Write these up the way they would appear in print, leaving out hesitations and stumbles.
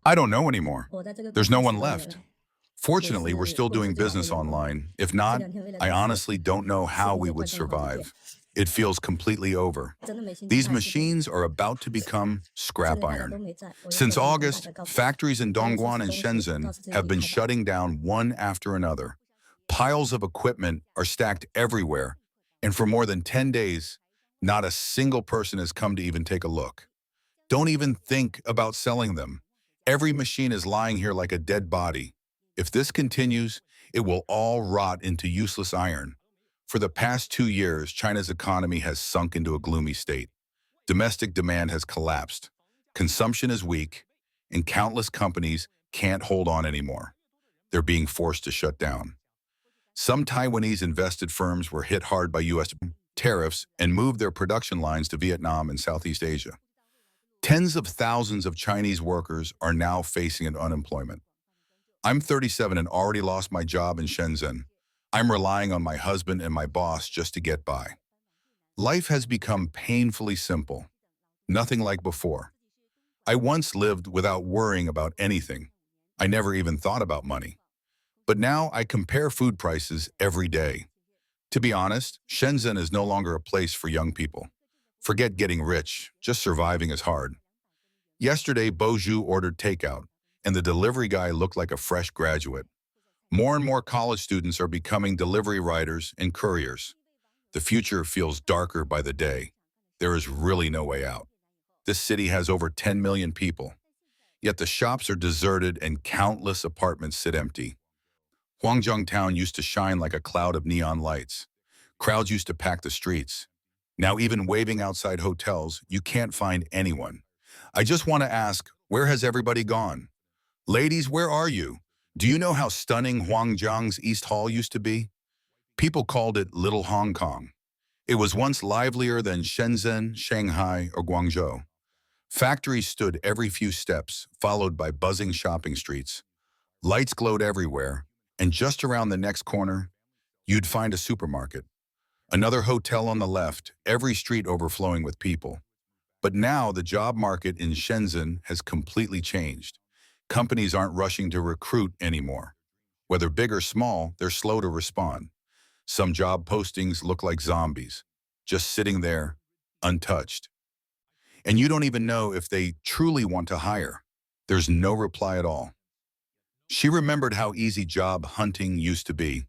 I don't know anymore. 我在这个公 There's no 司 one 10 年 left. 了，也 Fortunately, we're 是 still 过了 doing 十几把 business 年了。online. If 这 not, 2天回来 I 2次，honestly don't know 视 how 频 we 就 would 快更好几遍， survive. It feels completely over. 真的没心情 These 拍视频。 machines are about to become 这 scrap 里大家 iron. 都没在，我又 Since 回来跟大 August, 家告别。 factories in 还有出 Dongguan 吃 and 东西， Shenzhen 到此这里 have 已经 been 开摆。 shutting down one after another. Piles of equipment are stacked everywhere, and for more than 10 days, not a single person has come to even take a look. Don't even think about selling them. Every machine is lying here like a dead body. If this continues, it will all rot into useless iron. For the past 2 years, China's economy has sunk into a gloomy state. Domestic demand has collapsed. Consumption is weak, and countless companies can't hold on anymore. They're being forced to shut down. Some Taiwanese invested firms were hit hard by U.S. tariffs and moved their production lines to Vietnam and Southeast Asia. Tens of thousands of Chinese workers are now facing unemployment. I'm 37 and already lost my job in Shenzhen. I'm relying on my husband and my boss just to get by. Life has become painfully simple, nothing like before. I once lived without worrying about anything. I never even thought about money. But now I compare food prices every day. To be honest, Shenzhen is no longer a place for young people. Forget getting rich, just surviving is hard. Yesterday, Boju ordered takeout, and the delivery guy looked like a fresh graduate. More and more college students are becoming delivery riders and couriers. The future feels darker by the day. There is really no way out. This city has over 10 million people. Yet the shops are deserted and countless apartments sit empty. Huangzhong town used to shine like a cloud of neon lights. Crowds used to pack the streets. Now even waving outside hotels, you can't find anyone. I just want to ask, where has everybody gone? Ladies, where are you? Do you know how stunning Huangzhong's East Hall used to be? People called it Little Hong Kong. It was once livelier than Shenzhen, Shanghai, or Guangzhou. Factories stood every few steps, followed by buzzing shopping streets. Lights glowed everywhere, and just around the next corner, you'd find a supermarket. Another hotel on the left, every street overflowing with people. But now the job market in Shenzhen has completely changed. Companies aren't rushing to recruit anymore. Whether big or small, they're slow to respond. Some job postings look like zombies, just sitting there, untouched. And you don't even know if they truly want to hire. There's no reply at all. She remembered how easy job hunting used to be.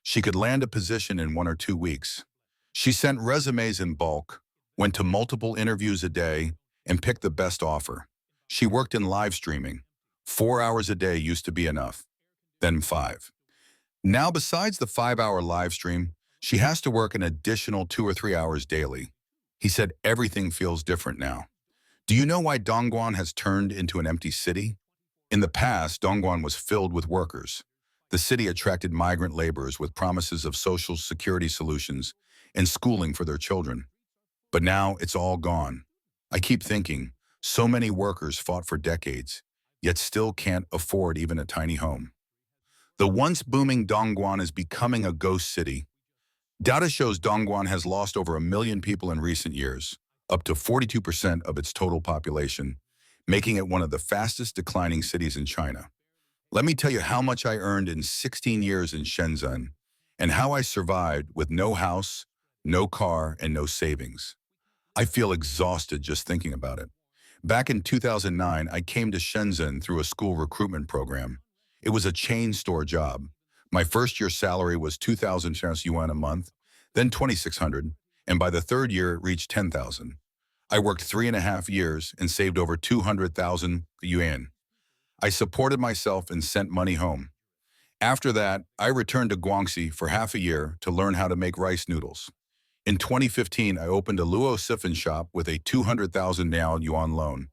She could land a position in 1 or 2 weeks. She sent resumes in bulk, went to multiple interviews a day, and picked the best offer. She worked in live streaming. 4 hours a day used to be enough, then 5. Now, besides the 5-hour live stream, she has to work an additional 2 or 3 hours daily. He said everything feels different now. Do you know why Dongguan has turned into an empty city? In the past, Dongguan was filled with workers. The city attracted migrant laborers with promises of social security solutions and schooling for their children. But now it's all gone. I keep thinking, so many workers fought for decades, yet still can't afford even a tiny home. The once booming Dongguan is becoming a ghost city. Data shows Dongguan has lost over 1 million people in recent years, up to 42% of its total population, making it one of the fastest declining cities in China. Let me tell you how much I earned in 16 years in Shenzhen and how I survived with no house, no car, and no savings. I feel exhausted just thinking about it. Back in 2009, I came to Shenzhen through a school recruitment program. It was a chain store job. My first year salary was 2,000 Chinese yuan a month, then 2,600, and by the third year it reached 10,000. I worked 3.5 years and saved over 200,000 yuan. I supported myself and sent money home. After that, I returned to Guangxi for half a year to learn how to make rice noodles. In 2015, I opened a Luo siphon shop with a 200,000 yuan loan.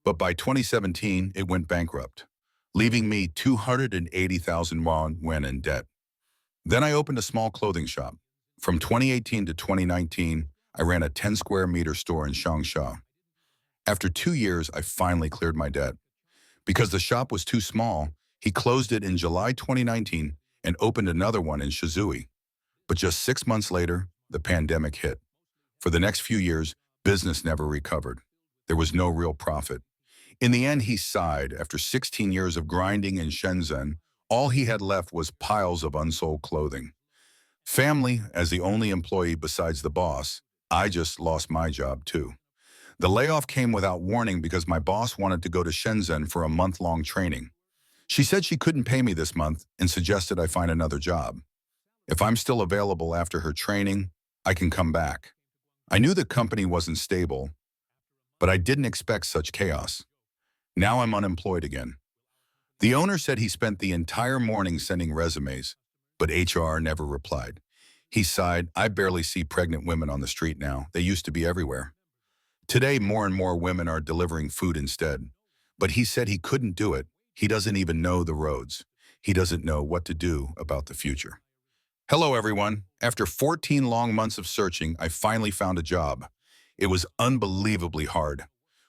But by 2017, it went bankrupt, leaving me 280,000 yuan in debt. Then I opened a small clothing shop. From 2018 to 2019, I ran a 10 square meter store in Changsha. After 2 years, I finally cleared my debt. Because the shop was too small, he closed it in July 2019 and opened another one in Shizui. But just 6 months later, the pandemic hit. For the next few years, business never recovered. There was no real profit. In the end, he sighed. After 16 years of grinding in Shenzhen, all he had left was piles of unsold clothing. Family, as the only employee besides the boss, I just lost my job too. The layoff came without warning because my boss wanted to go to Shenzhen for a month-long training. She said she couldn't pay me this month and suggested I find another job. If I'm still available after her training, I can come back. I knew the company wasn't stable, but I didn't expect such chaos. Now I'm unemployed again. The owner said he spent the entire morning sending resumes, but HR never replied. He sighed, I barely see pregnant women on the street now. They used to be everywhere. Today, more and more women are delivering food instead. But he said he couldn't do it. He doesn't even know the roads. He doesn't know what to do about the future. Hello, everyone. After 14 long months of searching, I finally found a job. It was unbelievably hard.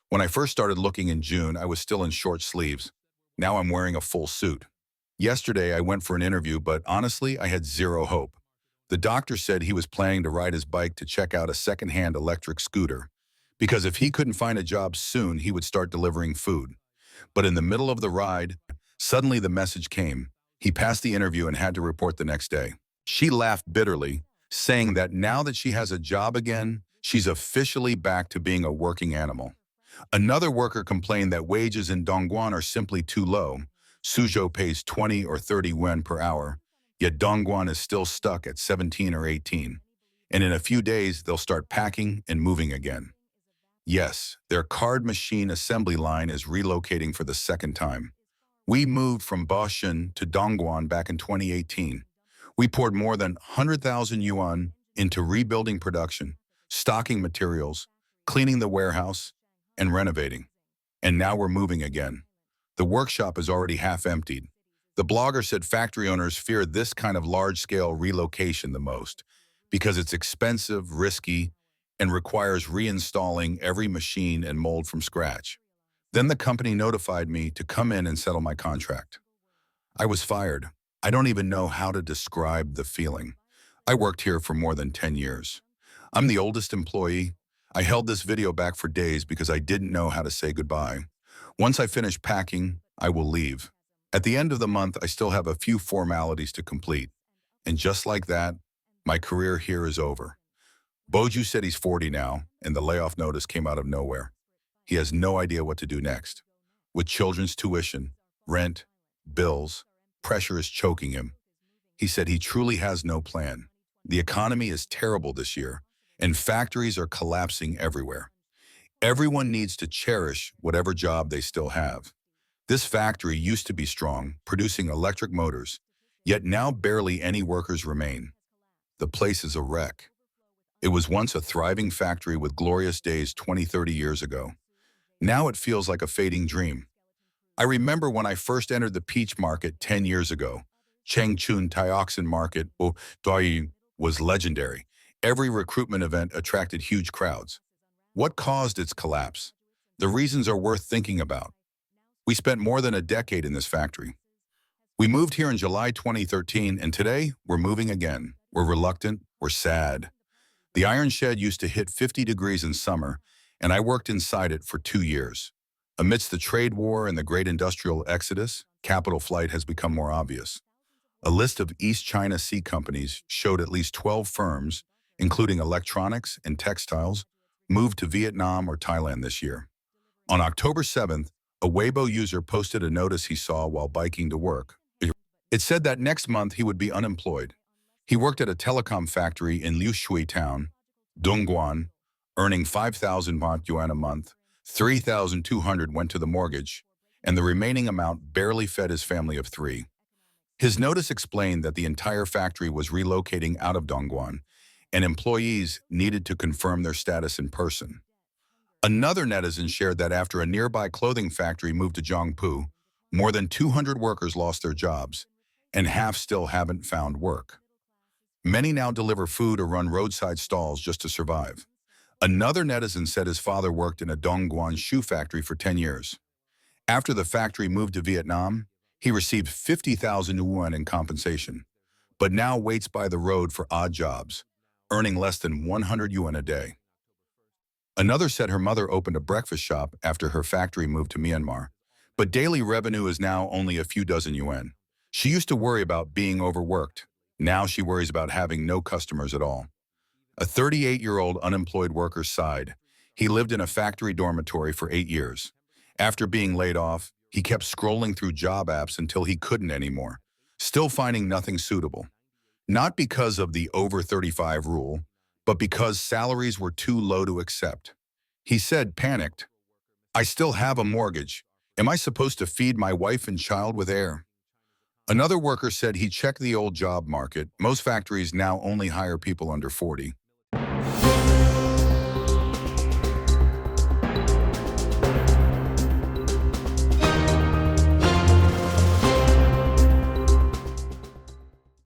When I first started looking in June, I was still in short sleeves. Now I'm wearing a full suit. Yesterday, I went for an interview, but honestly, I had zero hope. The doctor said he was planning to ride his bike to check out a second-hand electric scooter, because if he couldn't find a job soon, he would start delivering food. But in the middle of the ride, suddenly the message came. He passed the interview and had to report the next day. She laughed bitterly, saying that now that she has a job again, she's officially back to being a working animal. Another worker complained that wages in Dongguan are simply too low. Suzhou pays 20 or 30 yuan per hour, yet Dongguan is still stuck at 17 or 18. And in a few days, they'll start packing and moving again. Yes, their card machine assembly line is relocating for the second time. We moved from Baoshan to Dongguan back in 2018. We poured more than 100,000 yuan into rebuilding production, stocking materials, cleaning the warehouse, and renovating. And now we're moving again. The workshop is already half emptied. The blogger said factory owners fear this kind of large-scale relocation the most because it's expensive, risky, and requires reinstalling every machine and mold from scratch. Then the company notified me to come in and settle my contract. I was fired. I don't even know how to describe the feeling. I worked here for more than 10 years. I'm the oldest employee. I held this video back for days because I didn't know how to say goodbye. Once I finish packing, I will leave. At the end of the month, I still have a few formalities to complete. And just like that, my career here is over. Boju said he's 40 now, and the layoff notice came out of nowhere. He has no idea what to do next. With children's tuition, rent, bills, pressure is choking him. He said he truly has no plan. The economy is terrible this year, and factories are collapsing everywhere. Everyone needs to cherish whatever job they still have. This factory used to be strong, producing electric motors, yet now barely any workers remain. The place is a wreck. It was once a thriving factory with glorious days 20, 30 years ago. Now it feels like a fading dream. I remember when I first entered the peach market 10 years ago. Changchun Tioxin Market, Doi, was legendary. Every recruitment event attracted huge crowds. What caused its collapse? The reasons are worth thinking about. We spent more than a decade in this factory. We moved here in July 2013, and today we're moving again. We're reluctant, we're sad. The iron shed used to hit 50 degrees in summer, and I worked inside it for 2 years. Amidst the trade war and the great industrial exodus, capital flight has become more obvious. A list of East China Sea companies showed at least 12 firms, including electronics and textiles, moved to Vietnam or Thailand this year. On October 7th, a Weibo user posted a notice he saw while biking to work. It said that next month he would be unemployed. He worked at a telecom factory in Liushui town, Dongguan, earning 5,000 yuan a month. 3,200 went to the mortgage, and the remaining amount barely fed his family of 3. His notice explained that the entire factory was relocating out of Dongguan, and employees needed to confirm their status in person. Another netizen shared that after a nearby clothing factory moved to Jiangpu, more than 200 workers lost their jobs, and half still haven't found work. Many now deliver food or run roadside stalls just to survive. Another netizen said his father worked in a Dongguan shoe factory for 10 years. After the factory moved to Vietnam, he received 50,000 yuan in compensation, but now waits by the road for odd jobs, earning less than 100 yuan a day. Another said her mother opened a breakfast shop after her factory moved to Myanmar, but daily revenue is now only a few dozen yuan. She used to worry about being overworked. Now she worries about having no customers at all. A 38-year-old unemployed worker sighed. He lived in a factory dormitory for 8 years. After being laid off, he kept scrolling through job apps until he couldn't anymore, still finding nothing suitable. Not because of the over 35 rule, but because salaries were too low to accept. He said, panicked, "I still have a mortgage. Am I supposed to feed my wife and child with air?" Another worker said he checked the old job market. Most factories now only hire people under 40.